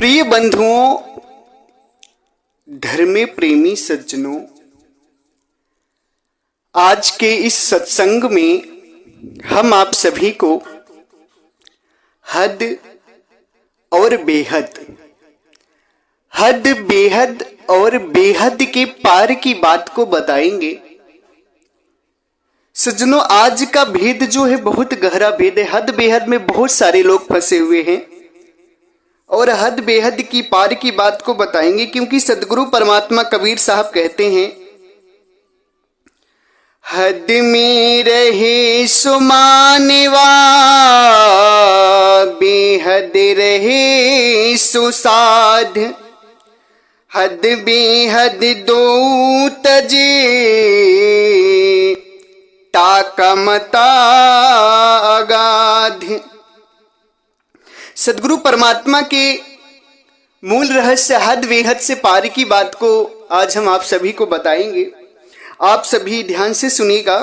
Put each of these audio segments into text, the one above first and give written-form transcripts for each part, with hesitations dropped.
प्रिय बंधुओं, धर्म प्रेमी सज्जनों, आज के इस सत्संग में हम आप सभी को हद और बेहद, हद बेहद और बेहद के पार की बात को बताएंगे। सज्जनों, आज का भेद जो है बहुत गहरा भेद है। हद बेहद में बहुत सारे लोग फंसे हुए हैं और हद बेहद की पार की बात को बताएंगे, क्योंकि सदगुरु परमात्मा कबीर साहब कहते हैं, हद में रहे सो मानवा, बेहद रहे सो साध, हद बेहद दो तजे, ताका मता अगाध। सदगुरु परमात्मा के मूल रहस्य हद बेहद से पार की बात को आज हम आप सभी को बताएंगे। आप सभी ध्यान से सुनिएगा।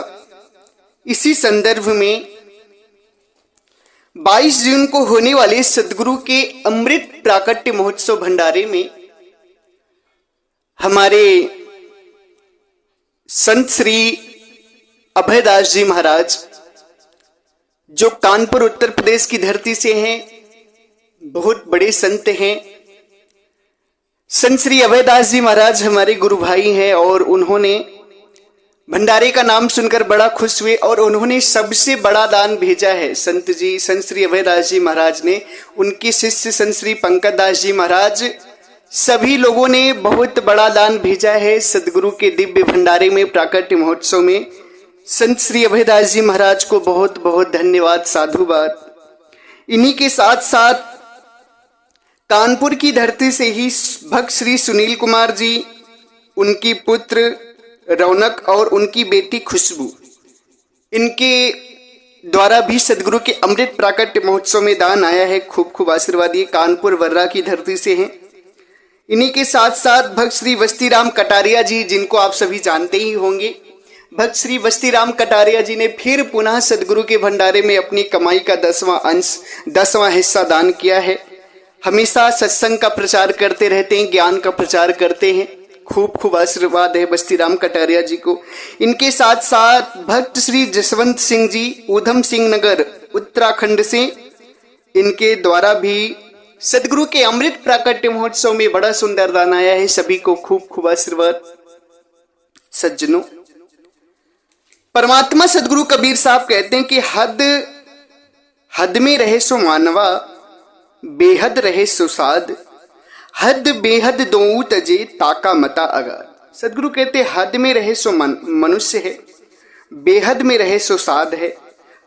इसी संदर्भ में 22 जून को होने वाले सदगुरु के अमृत प्राकट्य महोत्सव भंडारे में हमारे संत श्री अभयदास जी महाराज, जो कानपुर उत्तर प्रदेश की धरती से हैं, बहुत बड़े संत हैं। संत श्री अभयदास जी महाराज हमारे गुरु भाई हैं और उन्होंने भंडारे का नाम सुनकर बड़ा खुश हुए और उन्होंने सबसे बड़ा दान भेजा है। संत जी, संत श्री अभयदास जी महाराज ने, उनके शिष्य संत श्री पंकज दास जी महाराज, सभी लोगों ने बहुत बड़ा दान भेजा है सदगुरु के दिव्य भंडारे में, प्राकट्य महोत्सव में। संत श्री अभयदास जी महाराज को बहुत बहुत धन्यवाद, साधुवाद। इन्हीं के साथ साथ कानपुर की धरती से ही भक्त श्री सुनील कुमार जी, उनकी पुत्र रौनक और उनकी बेटी खुशबू, इनके द्वारा भी सदगुरु के अमृत प्राकट्य महोत्सव में दान आया है। खूब खूब आशीर्वाद। ये कानपुर वर्रा की धरती से हैं। इन्हीं के साथ साथ भक्त श्री वस्तीराम कटारिया जी, जिनको आप सभी जानते ही होंगे। भक्त श्री वस्तीराम कटारिया जी ने फिर पुनः सदगुरु के भंडारे में अपनी कमाई का 10वां अंश, 10वां हिस्सा दान किया है। हमेशा सत्संग का प्रचार करते रहते हैं, ज्ञान का प्रचार करते हैं। खूब खूब आशीर्वाद है वस्तीराम कटारिया जी को। इनके साथ साथ भक्त श्री जसवंत सिंह जी, ऊधम सिंह नगर उत्तराखंड से, इनके द्वारा भी सदगुरु के अमृत प्राकट्य महोत्सव में बड़ा सुंदर दान आया है। सभी को खूब खूब आशीर्वाद। सज्जनों, परमात्मा सदगुरु कबीर साहब कहते हैं कि हद में रहे सो मानवा, बेहद रहे सो साध, हद बेहद दो तजे, ताका मता अगाध। सदगुरु कहते हद में रहे सो मनुष्य है, बेहद में रहे सो साध है।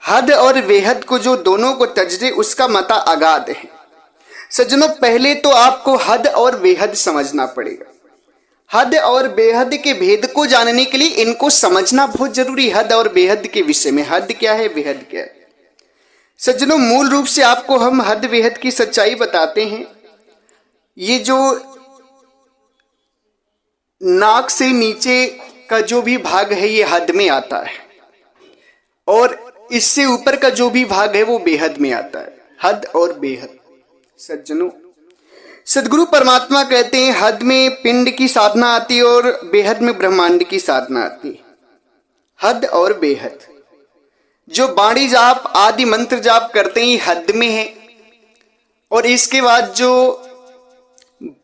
हद और बेहद को जो दोनों को तज दे, उसका मता अगाध है। सज्जनों, पहले तो आपको हद और बेहद समझना पड़ेगा। हद और बेहद के भेद को जानने के लिए इनको समझना बहुत जरूरी। हद और बेहद के विषय में, हद क्या है, बेहद क्या है। सज्जनों, मूल रूप से आपको हम हद बेहद की सच्चाई बताते हैं। ये जो नाक से नीचे का जो भी भाग है, ये हद में आता है, और इससे ऊपर का जो भी भाग है वो बेहद में आता है। हद और बेहद। सज्जनों, सदगुरु परमात्मा कहते हैं हद में पिंड की साधना आती है और बेहद में ब्रह्मांड की साधना आती है। हद और बेहद, जो बाणी जाप आदि मंत्र जाप करते हैं हद में है, और इसके बाद जो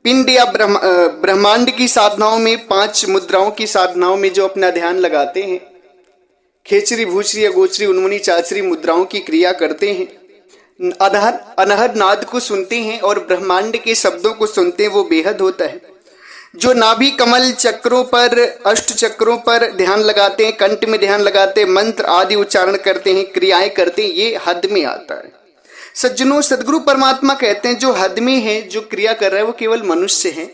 पिंड या ब्रह्मांड की साधनाओं में, 5 मुद्राओं की साधनाओं में जो अपना ध्यान लगाते हैं, खेचरी भूचरी अगोचरी उन्मुनी चाचरी मुद्राओं की क्रिया करते हैं, अनहद नाद को सुनते हैं और ब्रह्मांड के शब्दों को सुनते हैं, वो बेहद होता है। जो नाभि कमल चक्रों पर, अष्ट चक्रों पर ध्यान लगाते हैं, कंठ में ध्यान लगाते हैं, मंत्र आदि उच्चारण करते हैं, क्रियाएं करते हैं, ये हद में आता है। सज्जनों, सदगुरु परमात्मा कहते हैं जो हद में है, जो क्रिया कर रहा है, वो केवल मनुष्य है।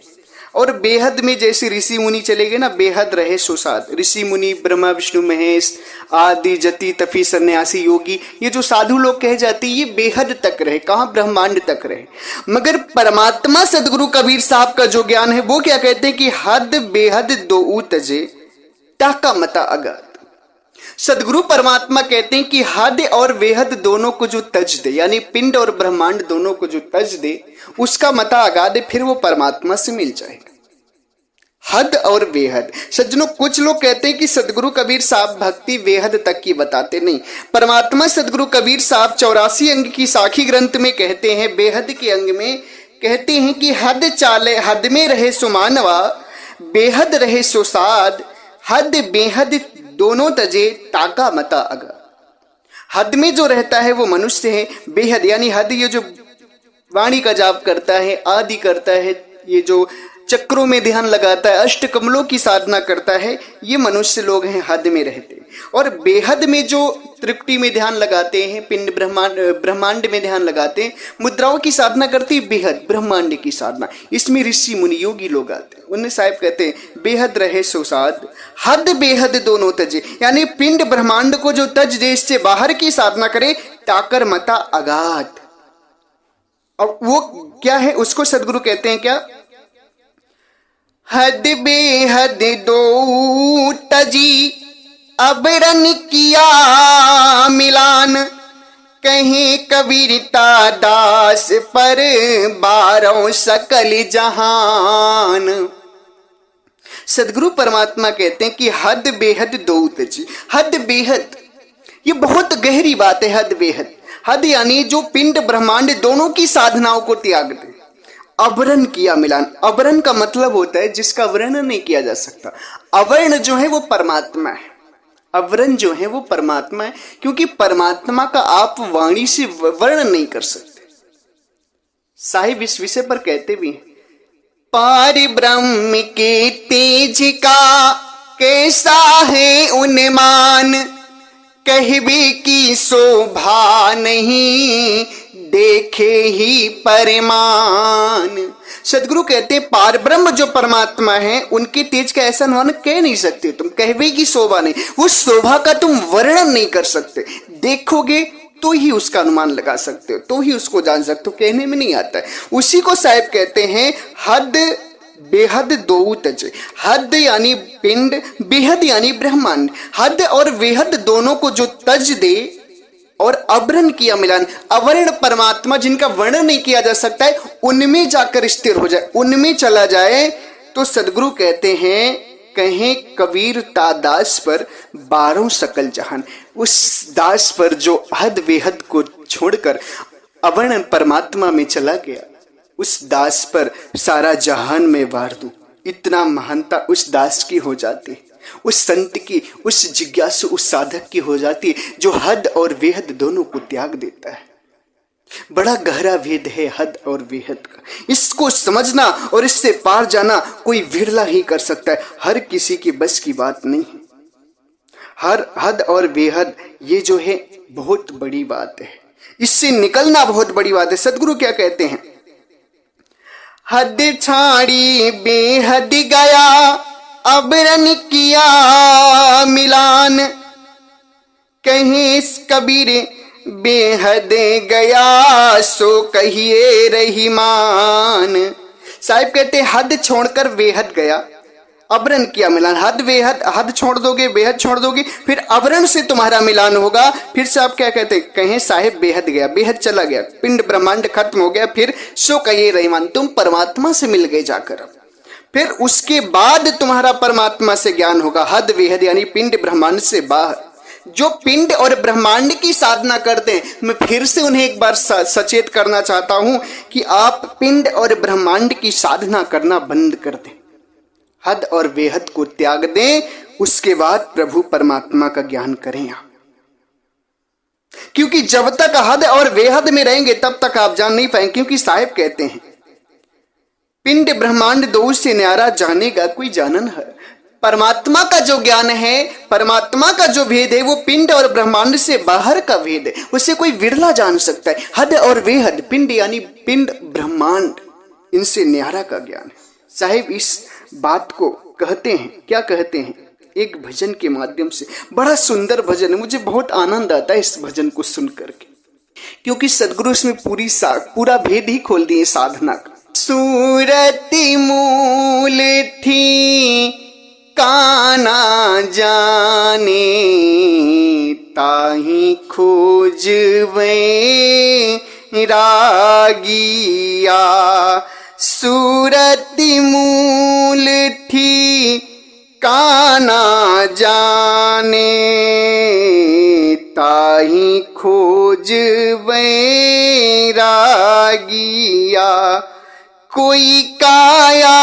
और बेहद में जैसे ऋषि मुनि चले गए ना, बेहद रहे सुसाद। ऋषि मुनि ब्रह्मा विष्णु महेश आदि जति तपी सन्यासी योगी, ये जो साधु लोग कहे जाते हैं, ये बेहद तक रहे। कहाँ? ब्रह्मांड तक रहे। मगर परमात्मा सदगुरु कबीर साहब का जो ज्ञान है, वो क्या कहते हैं कि हद बेहद दो तजे, ताका मता अगाध। सदगुरु परमात्मा कहते हैं कि हद और बेहद दोनों को जो तज दे, यानी पिंड और ब्रह्मांड दोनों को जो तज दे, उसका मता आगा दे, फिर वो परमात्मा से मिल जाएगा। हद और बेहद। सज्जनों, कुछ लोग कहते हैं कि सदगुरु कबीर साहब भक्ति बेहद तक की बताते नहीं। परमात्मा सदगुरु कबीर साहब 84 अंग की साखी ग्रंथ में कहते हैं, बेहद के अंग में कहते हैं कि हद चाले हद में रहे सो मानवा, बेहद रहे सो साध, हद बेहद दोनों तजे ताका मता अगा। हद में जो रहता है वो मनुष्य है, बेहद यानी हद ये जो वाणी का जाप करता है, आदि करता है, ये जो चक्रों में ध्यान लगाता है, अष्ट कमलों की साधना करता है, ये मनुष्य लोग हैं, हद में रहते हैं। और बेहद में जो त्रिपुटी में ध्यान लगाते हैं, पिंड ब्रह्मांड में ध्यान लगाते हैं, मुद्राओं की साधना करते हैं, बेहद ब्रह्मांड की साधना, इसमें ऋषि मुनि योगी लोग आते हैं। उन्हें साहिब कहते हैं बेहद रहे सो साध, हद बेहद दोनों तजे, यानी पिंड ब्रह्मांड को जो तज दे, इससे बाहर की साधना करे, ताकर मता अगाध। और वो क्या है, उसको सदगुरु कहते हैं क्या, हद बेहद दो तजी अबरन किया मिलान, कहीं कबीरता दास पर बारों सकल जहान। सदगुरु परमात्मा कहते हैं कि हद बेहद दो तजी। हद बेहद ये बहुत गहरी बात है। हद बेहद, हद यानी जो पिंड ब्रह्मांड दोनों की साधनाओं को त्याग दे। अवरण किया मिलान, अवरण का मतलब होता है जिसका वर्णन नहीं किया जा सकता। अवर्ण जो है वो परमात्मा है, अवरण जो है वो परमात्मा है, क्योंकि परमात्मा का आप वाणी से वर्णन नहीं कर सकते। साहिब इस विषय पर कहते भी हैं, पार ब्रह्म के तेज का कैसा है उन्मान, कहबे की शोभा नहीं देखे ही परिमान। सदगुरु कहते हैं पार ब्रह्म जो परमात्मा है, उनके तेज का ऐसा अनुमान कह नहीं सकते तुम, कहबे की शोभा नहीं, वो शोभा का तुम वर्णन नहीं कर सकते। देखोगे तो ही उसका अनुमान लगा सकते हो, तो ही उसको जान सकते हो, कहने में नहीं आता है। उसी को साहिब कहते हैं हद बेहद दो तजे। हद यानी पिंड, बेहद यानी ब्रह्मांड। हद और बेहद दोनों को जो तज दे और अवरण किया मिलान, अवर्ण परमात्मा जिनका वर्णन नहीं किया जा सकता है, उनमें जाकर स्थिर हो जाए, उनमें चला जाए, तो सदगुरु कहते हैं कहें कबीर ता दास पर बारों सकल जहान। उस दास पर जो हद बेहद को छोड़कर अवर्ण परमात्मा में चला गया, उस दास पर सारा जहान में वार दूं। इतना महानता उस दास की हो जाती है, उस संत की, उस जिज्ञासु, उस साधक की हो जाती है, जो हद और बेहद दोनों को त्याग देता है। बड़ा गहरा भेद है हद और बेहद का। इसको समझना और इससे पार जाना कोई विरला ही कर सकता है, हर किसी की बस की बात नहीं है। हर हद और बेहद ये जो है बहुत बड़ी बात है, इससे निकलना बहुत बड़ी बात है। सदगुरु क्या कहते हैं, हद छाड़ी बेहद गया अबरन किया मिलान, कहीं कबीर बेहद गया सो कहिए रहीमान। साहिब कहते हद छोड़कर बेहद गया, अवरण किया मिलान। हद बेहद, हद छोड़ दोगे, बेहद छोड़ दोगे, फिर अवरण से तुम्हारा मिलान होगा। फिर से आप क्या कहते हैं, कहें साहिब बेहद गया, बेहद चला गया, पिंड ब्रह्मांड खत्म हो गया, फिर सो कहिए रहीमान, तुम परमात्मा से मिल गए जाकर। फिर उसके बाद तुम्हारा परमात्मा से ज्ञान होगा। हद बेहद यानी पिंड ब्रह्मांड से बाहर। जो पिंड और ब्रह्मांड की साधना करते हैं, मैं फिर से उन्हें एक बार सचेत करना चाहता हूं कि आप पिंड और ब्रह्मांड की साधना करना बंद कर दें, हद और बेहद को त्याग दें, उसके बाद प्रभु परमात्मा का ज्ञान करें आप। क्योंकि जब तक हद और बेहद में रहेंगे तब तक आप जान नहीं पाएंगे। क्योंकि साहिब कहते हैं पिंड ब्रह्मांड दो से न्यारा जानेगा कोई जानन है। परमात्मा का जो ज्ञान है, परमात्मा का जो भेद है, वो पिंड और ब्रह्मांड से बाहर का भेद है, उसे कोई विरला जान सकता है। हद और बेहद, पिंड यानी पिंड ब्रह्मांड, इनसे न्यारा का ज्ञान है। साहिब इस बात को कहते हैं, क्या कहते हैं, एक भजन के माध्यम से। बड़ा सुंदर भजन है, मुझे बहुत आनंद आता है इस भजन को सुन करके, क्योंकि सदगुरु इसमें पूरा भेद ही खोल दिए साधना का। सूरत मूल थी काना जाने ताही खोजवे रागिया सूरत मूल थी काना जाने ताही खोज वैरागिया कोई काया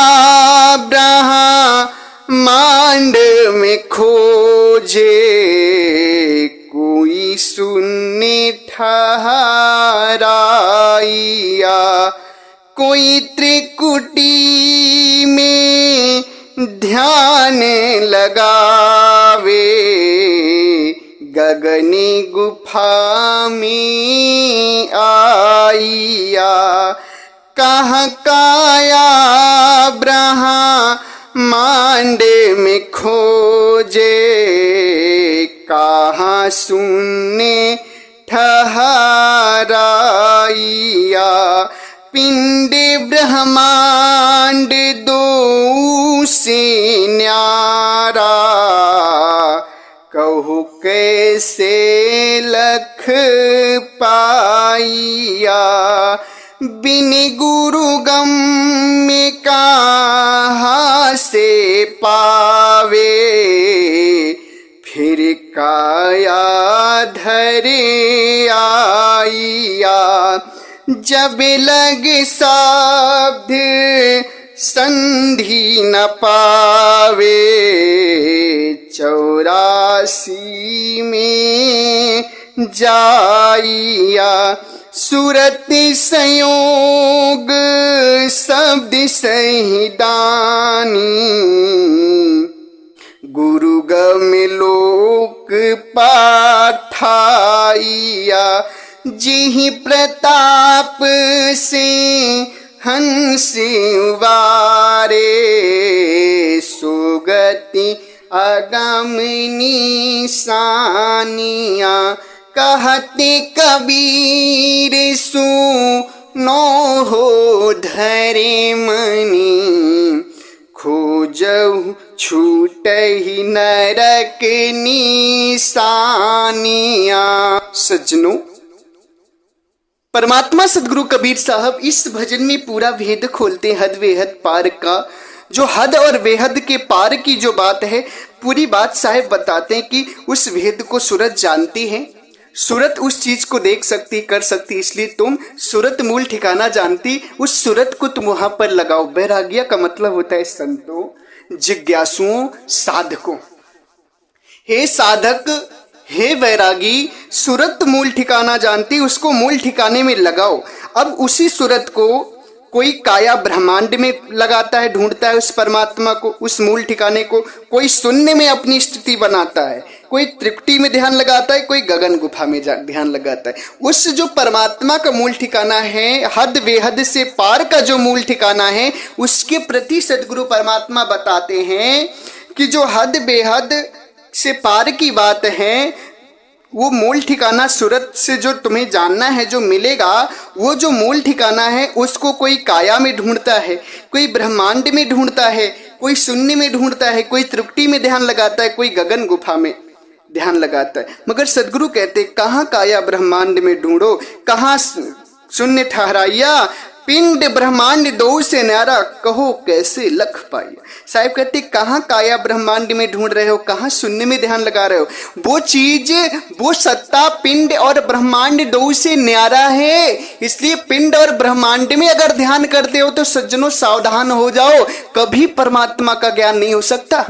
ब्रह्मांड में खोजे कोई शून्य ठहराइया कोई त्रिकुटी में ध्यान लगावे गगनी गुफा में आइया कहाँ काया ब्रह्मांड में खोजे कहाँ शून्य ठहराइया पिंड ब्रह्मांड दो से न्यारा कहु कैसे लख पाइया बिन गुरु गम में कहाँ से पावे फिर काया धरे आइया जब लग शब्द संधि न पावे 84 में जाइया सूरत संयोग शब्द सहिदानी गुरु गम लोक पाठाइया जिहि प्रताप से हंस वारे सुगति अगम निशानिया कहते कबीर सुनो हो धरे मनी खोजहु छूटहि नरक निशानिया। सज्जनों, परमात्मा सदगुरु कबीर साहब इस भजन में पूरा भेद खोलते हद वेहद पार का। जो हद और बेहद के पार की जो बात है, पूरी बात साहब बताते हैं कि उस भेद को सूरत जानती है। सूरत उस चीज को देख सकती, कर सकती, इसलिए तुम सूरत मूल ठिकाना जानती, उस सूरत को तुम वहां पर लगाओ। बैरागिया का मतलब होता है संतों, जिज्ञासुओं, साधकों। हे साधक, हे वैरागी, सूरत मूल ठिकाना जानती, उसको मूल ठिकाने में लगाओ। अब उसी सूरत को कोई काया ब्रह्मांड में लगाता है, ढूंढता है उस परमात्मा को, उस मूल ठिकाने को। कोई शून्य में अपनी स्थिति बनाता है, कोई त्रिकुटी में ध्यान लगाता है, कोई गगन गुफा में ध्यान लगाता है। उस जो परमात्मा का मूल ठिकाना है, हद बेहद से पार का जो मूल ठिकाना है, उसके प्रति सदगुरु परमात्मा बताते हैं कि जो हद बेहद से पार की बात है, वो मूल ठिकाना सूरत से जो तुम्हें जानना है, जो मिलेगा, वो जो मूल ठिकाना है उसको कोई काया में ढूंढता है, कोई ब्रह्मांड में ढूंढता है, कोई शून्य में ढूंढता है, कोई त्रिकुटी में ध्यान लगाता है, कोई गगन गुफा में ध्यान लगाता है। मगर सदगुरु कहते कहाँ काया ब्रह्मांड में ढूंढो, कहाँ शून्य ठहराइया, पिंड ब्रह्मांड दो से न्यारा, कहो कैसे लख पाइया। साहिब कहते कहाँ काया ब्रह्मांड में ढूंढ रहे हो, कहाँ शून्य में ध्यान लगा रहे हो। वो चीज, वो सत्ता पिंड और ब्रह्मांड दो से न्यारा है, इसलिए पिंड और ब्रह्मांड में अगर ध्यान करते हो तो सज्जनों सावधान हो जाओ, कभी परमात्मा का ज्ञान नहीं हो सकता।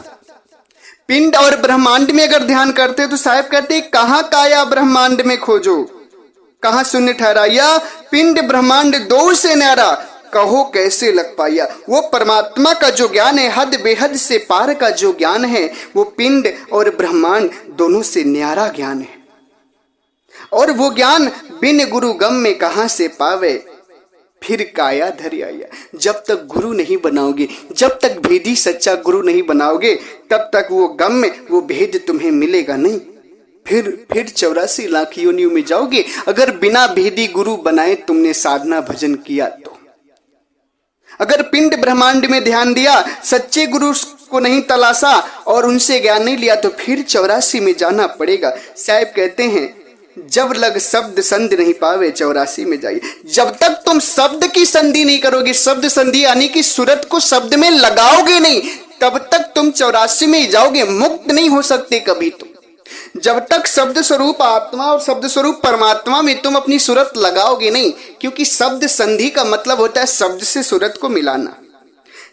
पिंड और ब्रह्मांड में अगर ध्यान करते हो तो साहिब कहते कहाँ काया ब्रह्मांड में खोजो, कहाँ शून्य ठहराइया, पिंड ब्रह्मांड दो से न्यारा, कहो कैसे लग पाइया। वो परमात्मा का जो ज्ञान है, हद बेहद से पार का जो ज्ञान है, वो पिंड और ब्रह्मांड दोनों से न्यारा ज्ञान है। और वो ज्ञान बिन गुरु गम में कहाँ से पावे, फिर काया धरि आइया। जब तक गुरु नहीं बनाओगे, जब तक भेदी सच्चा गुरु नहीं बनाओगे, तब तक वो गम में वो भेद तुम्हें मिलेगा नहीं। फिर 84 लाख योनियों में जाओगे, अगर बिना भेदी गुरु बनाए तुमने साधना भजन किया तो। अगर पिंड ब्रह्मांड में ध्यान दिया, सच्चे गुरु को नहीं तलाशा और उनसे ज्ञान नहीं लिया तो फिर 84 में जाना पड़ेगा। साहब कहते हैं जब लग शब्द संधि नहीं पावे 84 में जाइए। जब तक तुम शब्द की संधि नहीं करोगे, शब्द संधि यानी कि सूरत को शब्द में लगाओगे नहीं, तब तक तुम 84 में ही जाओगे, मुक्त नहीं हो सकते कभी तुम। जब तक शब्द स्वरूप आत्मा और शब्द स्वरूप परमात्मा में तुम अपनी सूरत लगाओगे नहीं, क्योंकि शब्द संधि का मतलब होता है शब्द से सूरत को मिलाना।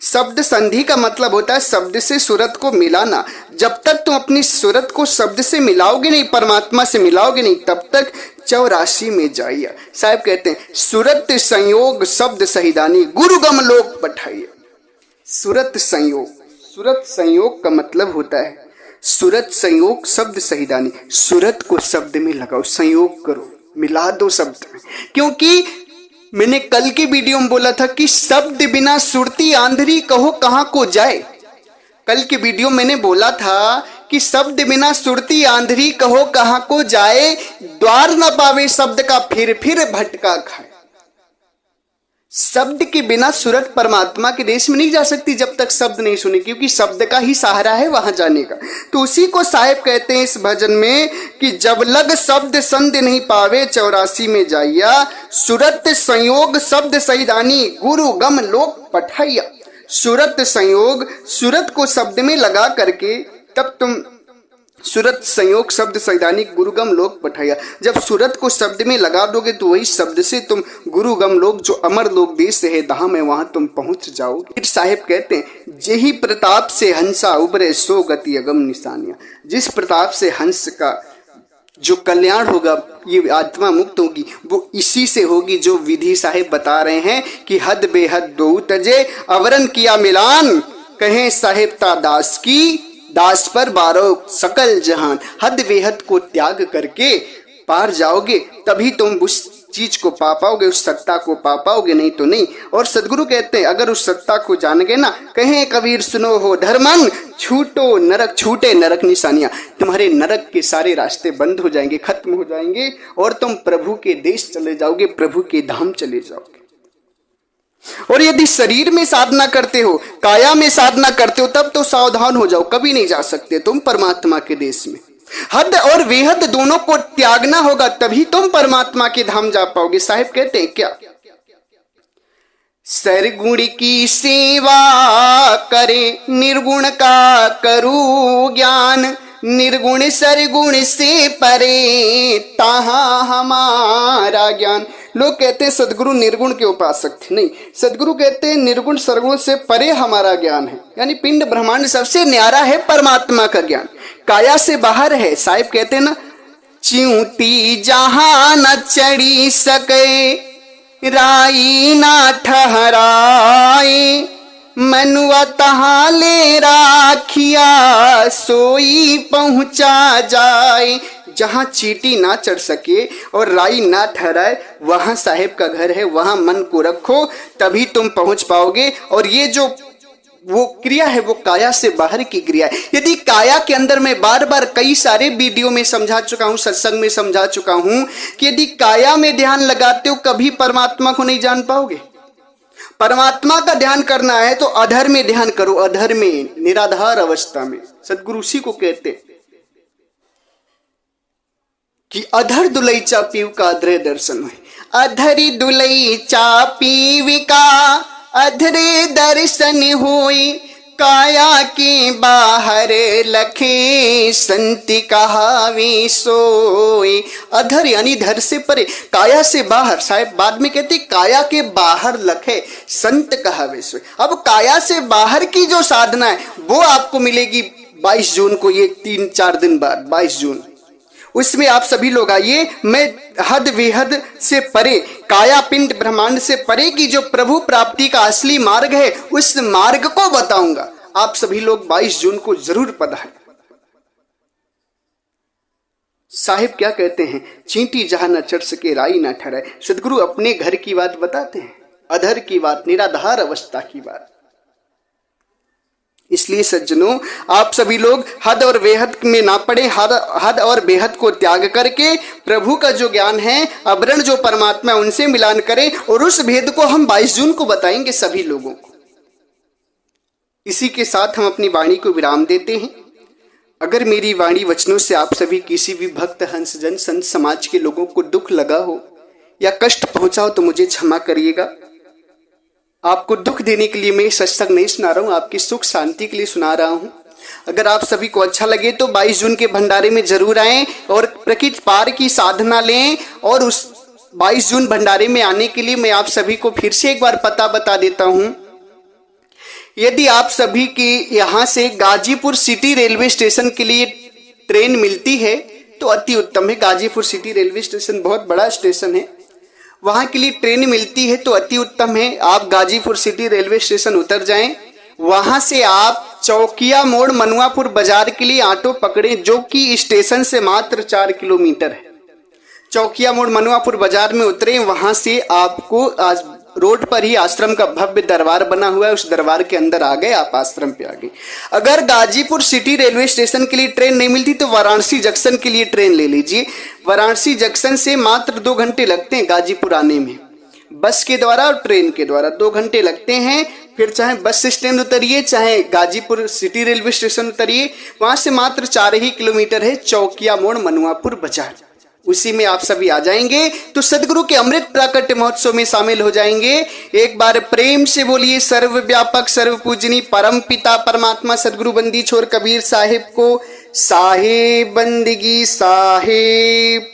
शब्द संधि का मतलब होता है शब्द से सूरत को मिलाना। जब तक तुम अपनी सूरत को शब्द से मिलाओगे नहीं, परमात्मा से मिलाओगे नहीं, तब तक 84 में जाइए। साहब कहते हैं सूरत संयोग शब्द सहिदानी गुरुगम लोक पठाइए। सूरत संयोग का मतलब होता है सूरत संयोग शब्द सहिदानी। सूरत को शब्द में लगाओ, संयोग करो, मिला दो शब्द में। क्योंकि मैंने कल के वीडियो में बोला था कि शब्द बिना सुरती आंधरी कहो कहां को जाए। कल के वीडियो मैंने बोला था कि शब्द बिना सुरती आंधरी कहो कहां को जाए, द्वार न पावे शब्द का फिर भटका खाए। शब्द के बिना सूरत परमात्मा के देश में नहीं जा सकती जब तक शब्द नहीं सुने, क्योंकि शब्द का ही सहारा है वहां जाने का। तो उसी को साहेब कहते हैं इस भजन में कि जब लग शब्द संधि नहीं पावे 84 में जाइया, सूरत संयोग शब्द सहिदानी गुरु गम लोक पठाइया। सूरत संयोग, सूरत को शब्द में लगा करके तब तुम सूरत संयोग शब्द सैदानी गुरुगम लोक पठाया। जब सूरत को शब्द में लगा दोगे तो वही शब्द से तुम गुरुगम लोक जो अमर लोक देश है धाम है वहां तुम पहुंच जाओगे। फिर साहेब कहते हैं जेही प्रताप से हंसा उबरे सो गति अगम निशानिया। जिस प्रताप से हंस का जो कल्याण होगा, ये आत्मा मुक्त होगी, वो इसी से होगी जो विधि साहेब बता रहे हैं कि हद बेहद दो तजे अवरन किया मिलान, कहें साहेबता दास की दास पर बारो सकल जहान। हद बेहद को त्याग करके पार जाओगे तभी तुम उस चीज को पा पाओगे, उस सत्ता को पा पाओगे, नहीं तो नहीं। और सदगुरु कहते हैं अगर उस सत्ता को जान गए ना, कहें कबीर सुनो हो धर्मन छूटो नरक, छूटे नरक निशानियां। तुम्हारे नरक के सारे रास्ते बंद हो जाएंगे, खत्म हो जाएंगे और तुम प्रभु के देश चले जाओगे, प्रभु के धाम चले जाओगे। और यदि शरीर में साधना करते हो, काया में साधना करते हो, तब तो सावधान हो जाओ, कभी नहीं जा सकते तुम परमात्मा के देश में। हद और बेहद दोनों को त्यागना होगा तभी तुम परमात्मा के धाम जा पाओगे। साहिब कहते हैं क्या, सरगुण की सेवा करे निर्गुण का करू ज्ञान, निर्गुण सरगुण से परे ताहा हमारा ज्ञान। लोग कहते हैं सदगुरु निर्गुण के उपासक थे, नहीं, सदगुरु कहते हैं निर्गुण सरगुण से परे हमारा ज्ञान है। यानी पिंड ब्रह्मांड सबसे न्यारा है परमात्मा का ज्ञान, काया से बाहर है। साहिब कहते हैं ना, चिंटी जहां न चढ़ी सके राई ना ठहराए, मनुआ तहां ले राखिया सोई पहुंचा जाए। जहां चींटी ना चढ़ सके और राई ना ठहराए वहां साहेब का घर है, वहां मन को रखो तभी तुम पहुंच पाओगे। और ये जो वो क्रिया है वो काया से बाहर की क्रिया है। यदि काया के अंदर, मैं बार बार कई सारे वीडियो में समझा चुका हूं, सत्संग में समझा चुका हूं कि यदि काया में ध्यान लगाते हो कभी परमात्मा को नहीं जान पाओगे। परमात्मा का ध्यान करना है तो अधर में ध्यान करो, अधर में, निराधार अवस्था में। सदगुरु उसी को कहते कि अधर दुलई चा पीव का अधरे दर्शन है। अधरी दुलई चा पीव का अधरे दर्शन होई, काया के बाहर लखे संति कहावे सोई। अधर यानी धर से परे, काया से बाहर। साहब बाद में कहते काया के बाहर लखे संत कहावे सोई। अब काया से बाहर की जो साधना है वो आपको मिलेगी 22 जून को, ये 3-4 दिन बाद 22 जून। उसमें आप सभी लोग आइए। मैं हद बेहद से परे, काया पिंड ब्रह्मांड से परे की जो प्रभु प्राप्ति का असली मार्ग है उस मार्ग को बताऊंगा। आप सभी लोग 22 जून को जरूर पधारें। साहिब क्या कहते हैं, चींटी जहां न चढ़ सके राई न ठहराए। सदगुरु अपने घर की बात बताते हैं, अधर की बात, निराधार अवस्था की बात। इसलिए सज्जनों आप सभी लोग हद और बेहद में ना पड़े, हद और बेहद को त्याग करके प्रभु का जो ज्ञान है, अवरण जो परमात्मा है उनसे मिलान करें। और उस भेद को हम 22 जून को बताएंगे सभी लोगों को। इसी के साथ हम अपनी वाणी को विराम देते हैं। अगर मेरी वाणी वचनों से आप सभी किसी भी भक्त हंसजन संत समाज के लोगों को दुख लगा हो या कष्ट पहुंचा हो तो मुझे क्षमा करिएगा। आपको दुख देने के लिए मैं सत्संग नहीं सुना रहा हूं, आपकी सुख शांति के लिए सुना रहा हूं। अगर आप सभी को अच्छा लगे तो 22 जून के भंडारे में जरूर आएं और प्रकृति पार की साधना लें। और उस 22 जून भंडारे में आने के लिए मैं आप सभी को फिर से एक बार पता बता देता हूं। यदि आप सभी की यहां से गाजीपुर सिटी रेलवे स्टेशन के लिए ट्रेन मिलती है तो अति उत्तम है। गाजीपुर सिटी रेलवे स्टेशन बहुत बड़ा स्टेशन है, वहां के लिए ट्रेन मिलती है तो अति उत्तम है। आप गाजीपुर सिटी रेलवे स्टेशन उतर जाएं, वहां से आप चौकिया मोड़ मनुआपुर बाजार के लिए ऑटो पकड़ें, जो कि स्टेशन से मात्र 4 किलोमीटर है। चौकिया मोड़ मनुआपुर बाजार में उतरे, वहां से आपको आज रोड पर ही आश्रम का भव्य दरबार बना हुआ है, उस दरबार के अंदर आ गए, आप आश्रम पे आ गए। अगर गाजीपुर सिटी रेलवे स्टेशन के लिए ट्रेन नहीं मिलती तो वाराणसी जंक्शन के लिए ट्रेन ले लीजिए। वाराणसी जंक्शन से मात्र 2 घंटे लगते हैं गाजीपुर आने में, बस के द्वारा और ट्रेन के द्वारा 2 घंटे लगते हैं। फिर चाहे बस स्टैंड उतरिए चाहे गाजीपुर सिटी रेलवे स्टेशन उतरिए, वहां से मात्र 4 ही किलोमीटर है चौकिया मोड़ मनुआपुर बाजार, उसी में आप सभी आ जाएंगे तो सदगुरु के अमृत प्राकट्य महोत्सव में शामिल हो जाएंगे। एक बार प्रेम से बोलिए सर्वव्यापक सर्वपूजनी परम पिता परमात्मा सदगुरु बंदी छोर कबीर साहिब को साहेब बंदगी साहेब।